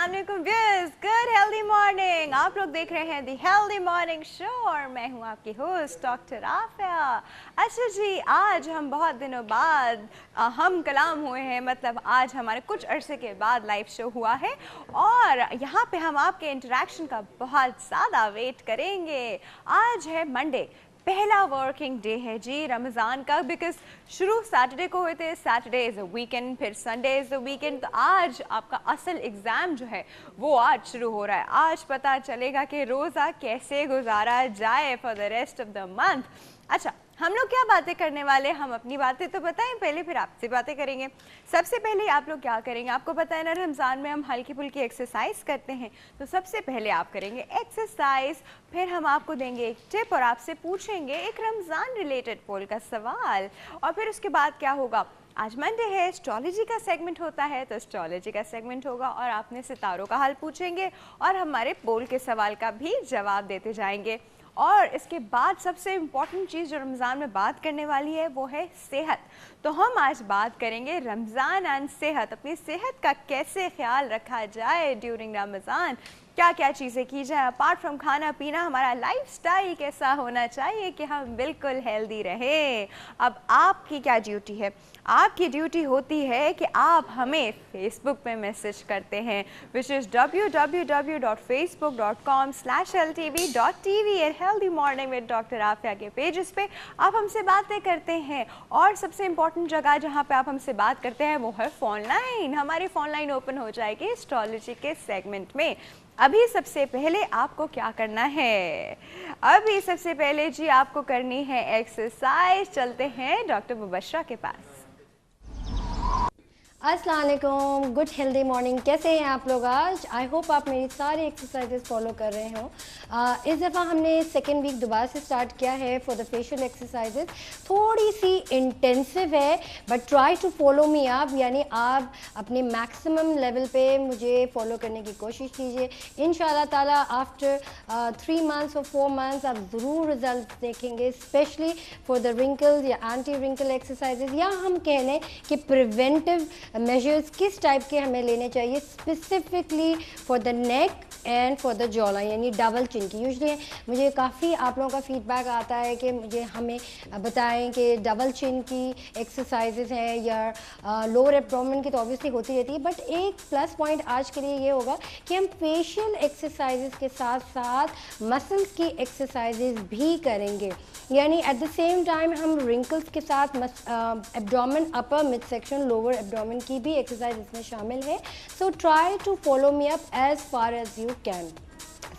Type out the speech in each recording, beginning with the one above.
अस्सलामुअलैकुम viewers, good healthy morning. आप लोग देख रहे हैं दी हेल्दी मॉर्निंग शो और मैं हूं आपकी होस्ट डॉक्टर आफिया। अच्छा जी, आज हम बहुत दिनों बाद हम कलाम हुए हैं, मतलब आज हमारे कुछ अरसे के बाद लाइव शो हुआ है और यहाँ पे हम आपके इंटरेक्शन का बहुत ज़्यादा वेट करेंगे। आज है मंडे, पहला वर्किंग डे है जी रमज़ान का, बिकॉज शुरू सैटरडे को हुए थे। सैटरडे इज़ अ वीकेंड, फिर संडे इज़ अ वीकेंड। तो आज आपका असल एग्ज़ाम जो है वो आज शुरू हो रहा है। आज पता चलेगा कि रोज़ा कैसे गुजारा जाए for the rest of the month. अच्छा, हम लोग क्या बातें करने वाले, हम अपनी बातें तो बताएं पहले, फिर आपसे बातें करेंगे। सबसे पहले आप लोग क्या करेंगे, आपको पता है ना रमज़ान में हम हल्की फुल्की एक्सरसाइज करते हैं। तो सबसे पहले आप करेंगे एक्सरसाइज, फिर हम आपको देंगे एक टिप और आपसे पूछेंगे एक रमज़ान रिलेटेड पोल का सवाल। और फिर उसके बाद क्या होगा, आज मंडे है, एस्ट्रोलॉजी का सेगमेंट होता है, तो एस्ट्रोलॉजी का सेगमेंट होगा और आपने सितारों का हाल पूछेंगे और हमारे पोल के सवाल का भी जवाब देते जाएंगे। और इसके बाद सबसे इम्पॉर्टेंट चीज़ जो रमज़ान में बात करने वाली है वो है सेहत। तो हम आज बात करेंगे रमज़ान एंड सेहत, अपनी सेहत का कैसे ख्याल रखा जाए ड्यूरिंग रमज़ान, क्या क्या चीज़ें की जाए अपार्ट फ्रॉम खाना पीना, हमारा लाइफस्टाइल कैसा होना चाहिए कि हम बिल्कुल हेल्दी रहें। अब आपकी क्या ड्यूटी है, आपकी ड्यूटी होती है कि आप हमें फेसबुक पे मैसेज करते हैं, which is www.facebook.com/ltv.tv। Healthy morning with doctor Afia के पेजेस पे आप हमसे बातें करते हैं। और सबसे इम्पॉर्टेंट जगह जहाँ पे आप हमसे बात करते हैं वो है फ़ोन लाइन। हमारी फ़ोन लाइन ओपन हो जाएगी एस्ट्रोलॉजी के सेगमेंट में। अभी सबसे पहले आपको क्या करना है, अभी सबसे पहले जी आपको करनी है एक्सरसाइज। चलते हैं डॉक्टर मुबशरा के पास। अस्सलाम वालेकुम, गुड हेल्दी मॉर्निंग। कैसे हैं आप लोग आज? आई होप आप मेरी सारी एक्सरसाइजेस फॉलो कर रहे हो। इस दफ़ा हमने सेकेंड वीक दोबारा से स्टार्ट किया है फॉर द फेशियल एक्सरसाइजेस। थोड़ी सी इंटेंसिव है but try to follow me up, यानी आप अपने मैक्सिमम लेवल पे मुझे फॉलो करने की कोशिश कीजिए। इंशाल्लाह ताला आफ्टर 3 मंथ्स और 4 मंथ्स आप ज़रूर रिजल्ट देखेंगे, स्पेशली फॉर द रिंकल्स या एंटी रिंकल एक्सरसाइजेस, या हम कह लें कि प्रिवेंटिव मेजर्स किस टाइप के हमें लेने चाहिए specifically for the neck and for the jaw line, यानी डबल चिन की। यूजली मुझे काफ़ी आप लोगों का फीडबैक आता है कि मुझे हमें बताएं कि डबल चिन की एक्सरसाइजेज हैं या लोअर एब्डोमेन की, तो ऑब्वियसली होती रहती है। बट एक प्लस पॉइंट आज के लिए ये होगा कि हम फेशियल एक्सरसाइजेज के साथ साथ मसल्स की एक्सरसाइजेज भी करेंगे, यानी एट द सेम टाइम हम रिंकल्स के साथ abdomen, upper mid section, lower abdomen की भी एक्सरसाइज इसमें शामिल है। So try to follow me up as far as you can.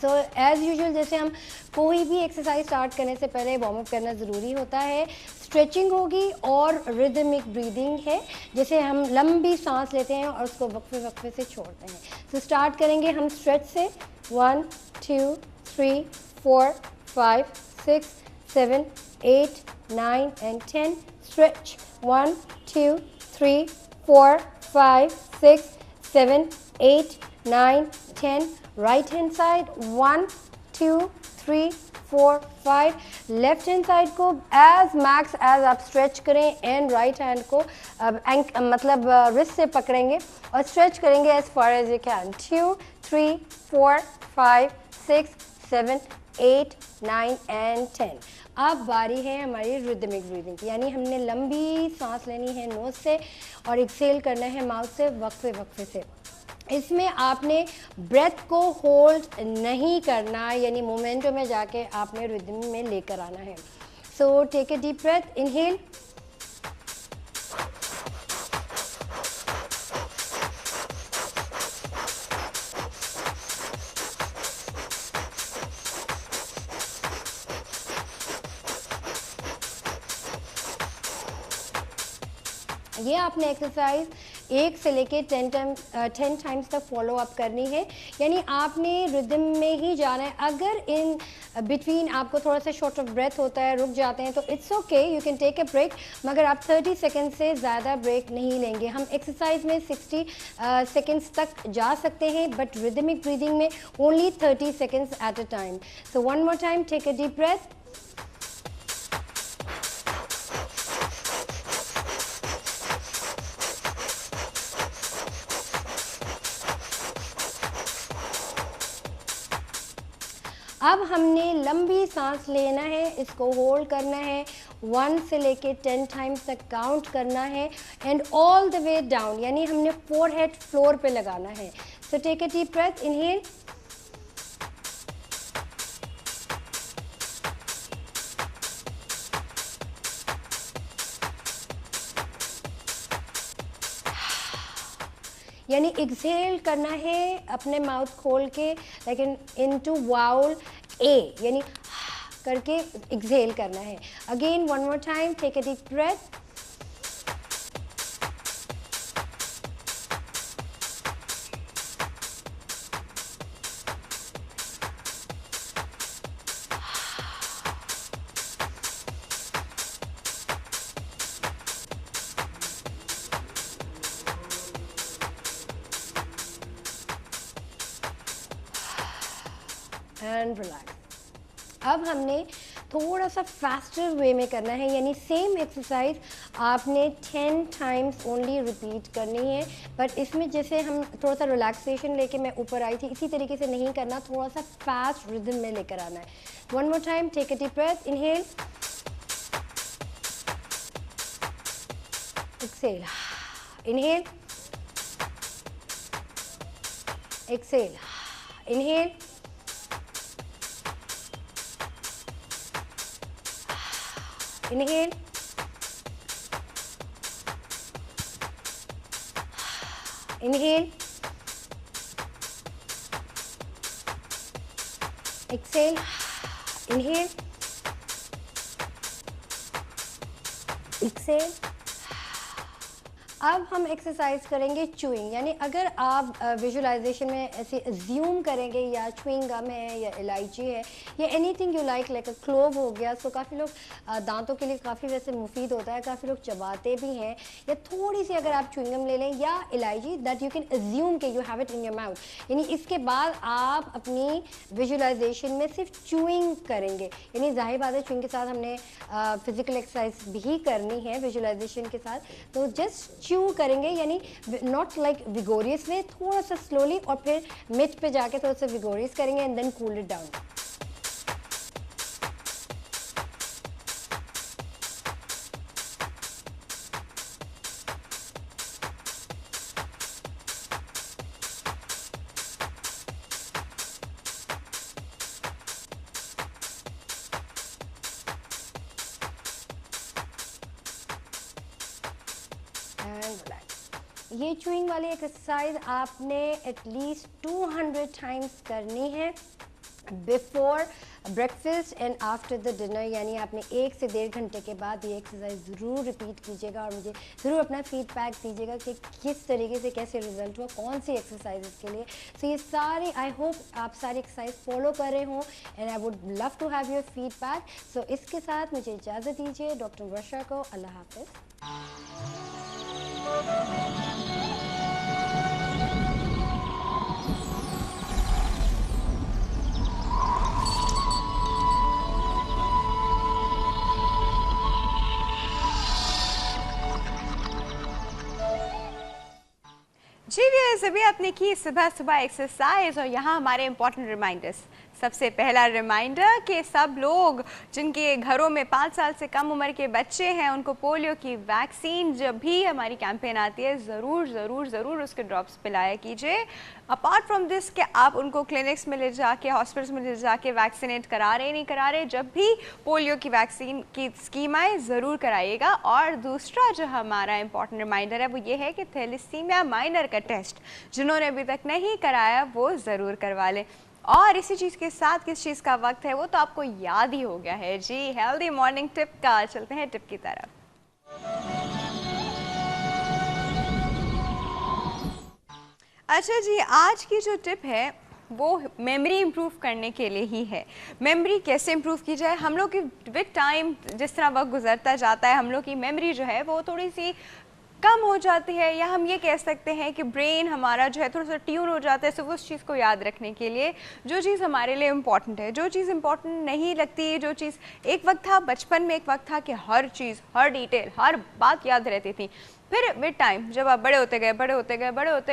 So as usual, जैसे हम कोई भी एक्सरसाइज स्टार्ट करने से पहले वार्म अप करना ज़रूरी होता है। स्ट्रेचिंग होगी और रिदमिक ब्रीदिंग है, जैसे हम लंबी सांस लेते हैं और उसको वक्फे वक्फे से छोड़ते हैं। सो स्टार्ट करेंगे हम स्ट्रेच से। 1 2 3 4 5 6 7 8 9 and 10. Stretch. 1 2 3 4 5 6 7 8 9 10. Right hand side. 1 2 3 4 5. Left hand side को एज मैक्स एज आप स्ट्रेच करें एंड राइट हैंड को मतलब रिस्ट से पकड़ेंगे और स्ट्रेच करेंगे as far as you can. 2 3 4 5 6 7 8 9 and 10. अब बारी है हमारी रिदमिक ब्रीदिंग की, यानी हमने लंबी सांस लेनी है नोज से और एक्सेल करना है माउथ से वक्फे वक्फे से। इसमें आपने ब्रेथ को होल्ड नहीं करना, यानी मोमेंटो में जाके आपने रिदम में लेकर आना है। So take a deep breath, inhale, ये आपने एक्सरसाइज 1 से लेके 10 टाइम्स तक फॉलो अप करनी है, यानी आपने रिदम में ही जाना है। अगर इन बिटवीन आपको थोड़ा सा शॉर्ट ऑफ ब्रेथ होता है, रुक जाते हैं, तो it's okay, you can take a break, मगर आप 30 सेकेंड से ज़्यादा ब्रेक नहीं लेंगे। हम एक्सरसाइज में 60 सेकेंड्स तक जा सकते हैं, बट रिदमिक ब्रीदिंग में only 30 seconds at a time. So one more time, take a deep breath, अब हमने लंबी सांस लेना है, इसको होल्ड करना है, 1 से लेके 10 टाइम्स तक काउंट करना है and all the way down, यानी हमने फोरहेड फ्लोर पे लगाना है। So take a deep breath, inhale, यानी एक्सहेल करना है अपने माउथ खोल के, लेकिन इनटू वाउल ए, यानी करके एक्सहेल करना है। Again one more time, take a deep breath, and relax. अब हमने थोड़ा सा फास्टर वे में करना है, यानी सेम एक्सरसाइज आपने 10 टाइम्स ओनली रिपीट करनी है, बट इसमें जैसे हम थोड़ा सा रिलैक्सेशन लेके मैं ऊपर आई थी, इसी तरीके से नहीं करना, थोड़ा सा फास्ट रिदम में लेकर आना है। One more time, take a deep breath, inhale, exhale, inhale, exhale, inhale, inhale, inhale, exhale, inhale, exhale। अब हम एक्सरसाइज करेंगे च्यूइंग, यानी अगर आप विजुअलाइजेशन में ऐसे अज्यूम करेंगे या च्यूइंग गम है या इलायची है या anything you like a clove हो गया, तो काफ़ी लोग दांतों के लिए काफ़ी वैसे मुफीद होता है, काफ़ी लोग चबाते भी हैं, या थोड़ी सी अगर आप च्यूइंग गम ले लें या इलायची, दैट यू कैन अज्यूम के you have it in your mouth, यानी इसके बाद आप अपनी विजुअलाइजेशन में सिर्फ च्यूइंग करेंगे, यानी जाहिर बात है च्यूइंग के साथ हमने फिजिकल एक्सरसाइज भी करनी है विजुअलाइजेशन के साथ, तो जस्ट च्यू करेंगे, यानी नॉट लाइक विगोरियस वे, थोड़ा सा स्लोली, और फिर मिड पे जाके थोड़ा सा विगोरियस करेंगे and then cool it down. ये च्यूइंग वाली एक्सरसाइज आपने एटलीस्ट 200 टाइम्स करनी है before breakfast and after the dinner, यानी आपने 1 से 1.5 घंटे के बाद ये एक्सरसाइज ज़रूर रिपीट कीजिएगा और मुझे ज़रूर अपना फीडबैक दीजिएगा कि किस तरीके से कैसे रिजल्ट हुआ, कौन सी एक्सरसाइज के लिए। सो ये सारी, आई होप आप सारी एक्सरसाइज फॉलो कर रहे हों and I would love to have your feedback. So इसके साथ मुझे इजाज़त दीजिए डॉक्टर वर्षा को, अल्लाह हाफिज़। जी व्यूअर्स, अभी आपने की सुबह सुबह एक्सरसाइज और यहाँ हमारे इंपॉर्टेंट रिमाइंडर्स। सबसे पहला रिमाइंडर कि सब लोग जिनके घरों में 5 साल से कम उम्र के बच्चे हैं उनको पोलियो की वैक्सीन जब भी हमारी कैंपेन आती है ज़रूर ज़रूर ज़रूर उसके ड्रॉप्स पिलाया कीजिए। अपार्ट फ्रॉम दिस कि आप उनको क्लिनिक्स में ले जाके, हॉस्पिटल्स में ले जाके वैक्सीनेट करा रहे नहीं करा रहे, जब भी पोलियो की वैक्सीन की स्कीम आए ज़रूर कराइएगा। और दूसरा जो हमारा इंपॉर्टेंट रिमाइंडर है वो ये है कि थैलेसीमिया माइनर का टेस्ट जिन्होंने अभी तक नहीं कराया वो ज़रूर करवा लें। और इसी चीज़ के साथ किस चीज़ का वक्त है वो तो आपको याद ही हो गया है जी, हेल्दी मॉर्निंग टिप का। चलते हैं टिप की तरफ। अच्छा जी, आज की जो टिप है वो मेमोरी इम्प्रूव करने के लिए ही है। मेमोरी कैसे इम्प्रूव की जाए? हम लोग की विद टाइम जिस तरह वक्त गुजरता जाता है हम लोग की मेमोरी जो है वो थोड़ी सी कम हो जाती है, या हम ये कह सकते हैं कि ब्रेन हमारा जो है थोड़ा सा ट्यून हो जाता है सिर्फ उस चीज़ को याद रखने के लिए जो चीज़ हमारे लिए इम्पॉर्टेंट है। जो चीज़ इम्पॉर्टेंट नहीं लगती, जो चीज़ एक वक्त था बचपन में, एक वक्त था कि हर चीज़, हर डिटेल, हर बात याद रहती थी। फिर विद टाइम जब आप बड़े होते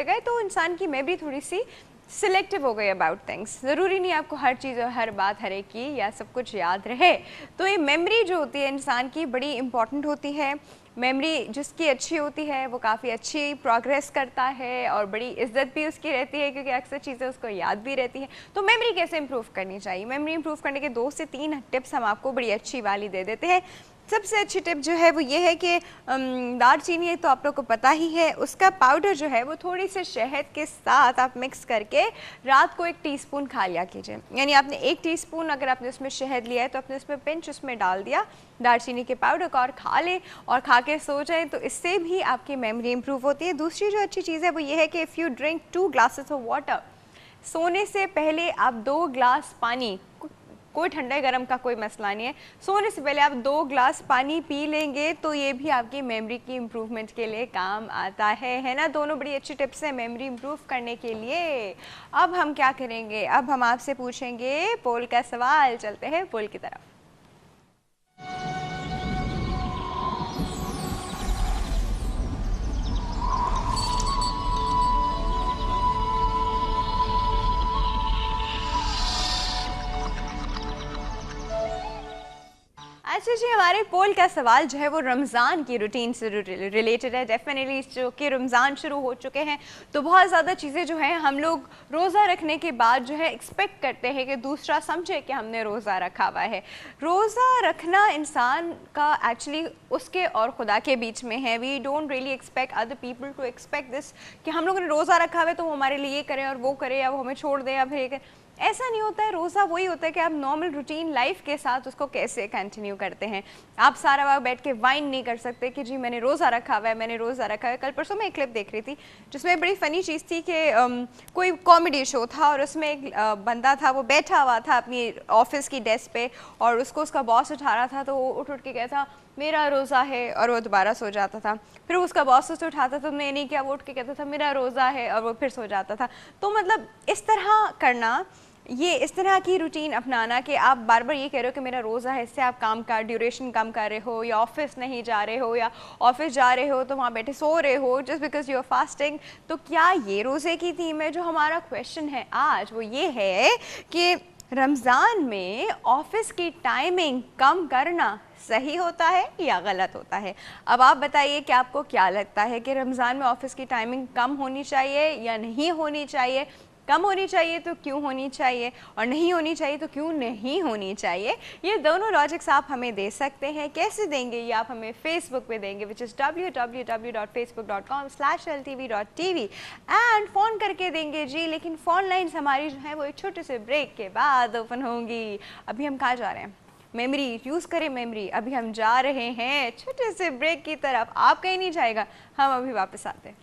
गए तो इंसान की मेमोरी थोड़ी सी सिलेक्टिव हो गए अबाउट थिंग्स। ज़रूरी नहीं आपको हर चीज़ और हर बात हर एक की या सब कुछ याद रहे। तो ये मेमोरी जो होती है इंसान की बड़ी इंपॉर्टेंट होती है। मेमोरी जिसकी अच्छी होती है वो काफ़ी अच्छी प्रोग्रेस करता है और बड़ी इज्जत भी उसकी रहती है, क्योंकि अक्सर चीज़ें उसको याद भी रहती हैं। तो मेमोरी कैसे इंप्रूव करनी चाहिए? मेमोरी इंप्रूव करने के 2 से 3 टिप्स हम आपको बड़ी अच्छी वाली दे देते हैं। सबसे अच्छी टिप जो है वो ये है कि दालचीनी तो आप लोग को पता ही है, उसका पाउडर जो है वो थोड़ी सी शहद के साथ आप मिक्स करके रात को 1 टीस्पून खा लिया कीजिए। यानी आपने 1 टीस्पून अगर आपने उसमें शहद लिया है तो आपने उसमें पिंच उसमें डाल दिया दालचीनी के पाउडर का और खा लें और खा के सो जाएं, तो इससे भी आपकी मेमोरी इंप्रूव होती है। दूसरी जो अच्छी चीज़ है वो ये है कि if you drink 2 glasses of water, सोने से पहले आप 2 ग्लास पानी, कोई ठंडा गरम का कोई मसला नहीं है, सोने से पहले आप 2 ग्लास पानी पी लेंगे तो ये भी आपकी मेमोरी की इम्प्रूवमेंट के लिए काम आता है ना। दोनों बड़ी अच्छी टिप्स हैं मेमोरी इम्प्रूव करने के लिए। अब हम क्या करेंगे, अब हम आपसे पूछेंगे पोल का सवाल। चलते हैं पोल की तरफ। अच्छा जी, हमारे पोल का सवाल जो है वो रमज़ान की रूटीन से रिलेटेड है। डेफिनेटली जो कि रमज़ान शुरू हो चुके हैं तो बहुत ज़्यादा चीज़ें जो हैं हम लोग रोज़ा रखने के बाद जो है एक्सपेक्ट करते हैं कि दूसरा समझे कि हमने रोज़ा रखा हुआ है। रोज़ा रखना इंसान का एक्चुअली उसके और खुदा के बीच में है। We don't really expect other people to expect this कि हम लोगों ने रोज़ा रखा हुआ है तो वो हमारे लिए ये करें और वो करें या वो हमें छोड़ दें या फिर ये करें। ऐसा नहीं होता है। रोज़ा वही होता है कि आप नॉर्मल रूटीन लाइफ के साथ उसको कैसे कंटिन्यू करते हैं। आप सारा वक्त बैठ के वाइन नहीं कर सकते कि जी मैंने रोज़ा रखा हुआ है, मैंने रोज़ा रखा है। कल परसों मैं एक क्लिप देख रही थी जिसमें बड़ी फ़नी चीज़ थी कि कोई कॉमेडी शो था और उसमें एक बंदा था, वो बैठा हुआ था अपनी ऑफिस की डेस्क पे और उसको उसका बॉस उठा रहा था तो वो उठ के कहता मेरा रोज़ा है और वो दोबारा सो जाता था। फिर उसका बॉस उसे उठाता था, तुमने नहीं किया, वो उठ के कहता था मेरा रोज़ा है और वो फिर सो जाता था। तो मतलब इस तरह करना, ये इस तरह की रूटीन अपनाना कि आप बार बार ये कह रहे हो कि मेरा रोज़ा है, इससे आप काम का ड्यूरेशन कम कर रहे हो या ऑफिस नहीं जा रहे हो या ऑफिस जा रहे हो तो वहाँ बैठे सो रहे हो just because you are fasting. तो क्या ये रोज़े की थीम है? जो हमारा क्वेश्चन है आज वो ये है कि रमज़ान में ऑफिस की टाइमिंग कम करना सही होता है या गलत होता है? अब आप बताइए कि आपको क्या लगता है कि रमज़ान में ऑफिस की टाइमिंग कम होनी चाहिए या नहीं होनी चाहिए? कम होनी चाहिए तो क्यों होनी चाहिए और नहीं होनी चाहिए तो क्यों नहीं होनी चाहिए? ये दोनों लॉजिक्स आप हमें दे सकते हैं। कैसे देंगे? ये आप हमें फेसबुक पे देंगे विच इज़ www.facebook.com/ltv.tv एंड फ़ोन करके देंगे जी। लेकिन फ़ोन लाइन्स हमारी जो है वो एक छोटे से ब्रेक के बाद ओपन होंगी। अभी हम कहाँ जा रहे हैं? मेमोरी यूज़ करें मेमोरी। अभी हम जा रहे हैं छोटे से ब्रेक की तरफ। आप कहीं नहीं जाएगा, हम अभी वापस आते हैं।